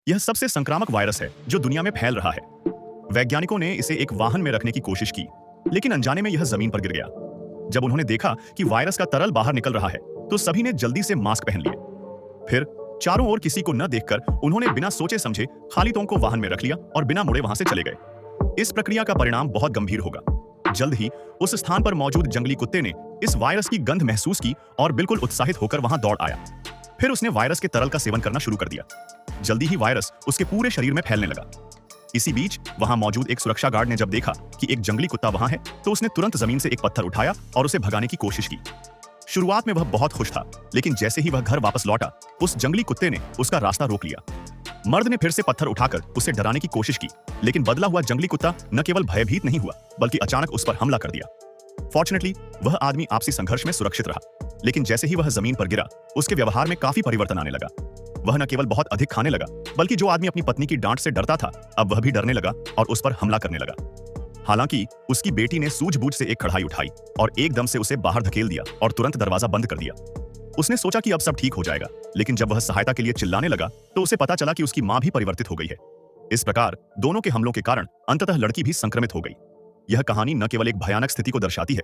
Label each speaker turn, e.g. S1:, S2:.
S1: यह सबसे संक्रामक वायरस है जो दुनिया में फैल रहा है। वैज्ञानिकों ने इसे एक वाहन में रखने की कोशिश की, लेकिन अनजाने में यह जमीन पर गिर गया। जब उन्होंने देखा कि वायरस का तरल बाहर निकल रहा है, तो सभी ने जल्दी से मास्क पहन लिए। फिर चारों ओर किसी को न देखकर उन्होंने बिना सोचे समझे खाली तोंग को वाहन में रख लिया और बिना मुड़े वहां से चले गए। इस प्रक्रिया का परिणाम बहुत गंभीर होगा। जल्द ही उस स्थान पर मौजूद जंगली कुत्ते ने इस वायरस की गंध महसूस की और बिल्कुल उत्साहित होकर वहां दौड़ आया। फिर उसने वायरस के तरल का सेवन करना शुरू कर दिया। जल्दी ही वायरस उसके पूरे शरीर में फैलने लगा। इसी बीच वहां मौजूद एक सुरक्षा गार्ड ने जब देखा कि एक जंगली कुत्ता वहां है, तो उसने तुरंत जमीन से एक पत्थर उठाया और उसे भगाने की कोशिश की। शुरुआत में वह बहुत खुश था, लेकिन जैसे ही वह घर वापस लौटा, उस जंगली कुत्ते ने उसका रास्ता रोक लिया। मर्द ने फिर से पत्थर उठाकर उसे डराने की कोशिश की, लेकिन बदला हुआ जंगली कुत्ता न केवल भयभीत नहीं हुआ, बल्कि अचानक उस पर हमला कर दिया। फॉर्चुनेटली वह आदमी आपसी संघर्ष में सुरक्षित रहा, लेकिन जैसे ही वह जमीन पर गिरा, उसके व्यवहार में काफी परिवर्तन आने लगा। वह न केवल बहुत अधिक खाने लगा, बल्कि जो आदमी अपनी पत्नी की डांट से डरता था, अब वह भी डरने लगा और उस पर हमला करने लगा। हालांकि उसकी बेटी ने सूझबूझ से एक कढ़ाई उठाई और एकदम से उसे बाहर धकेल दिया और तुरंत दरवाजा बंद कर दिया। उसने सोचा कि अब सब ठीक हो जाएगा, लेकिन जब वह सहायता के लिए चिल्लाने लगा, तो उसे पता चला कि उसकी मां भी परिवर्तित हो गई है। इस प्रकार दोनों के हमलों के कारण अंततः लड़की भी संक्रमित हो गई। यह कहानी न केवल एक भयानक स्थिति को दर्शाती है,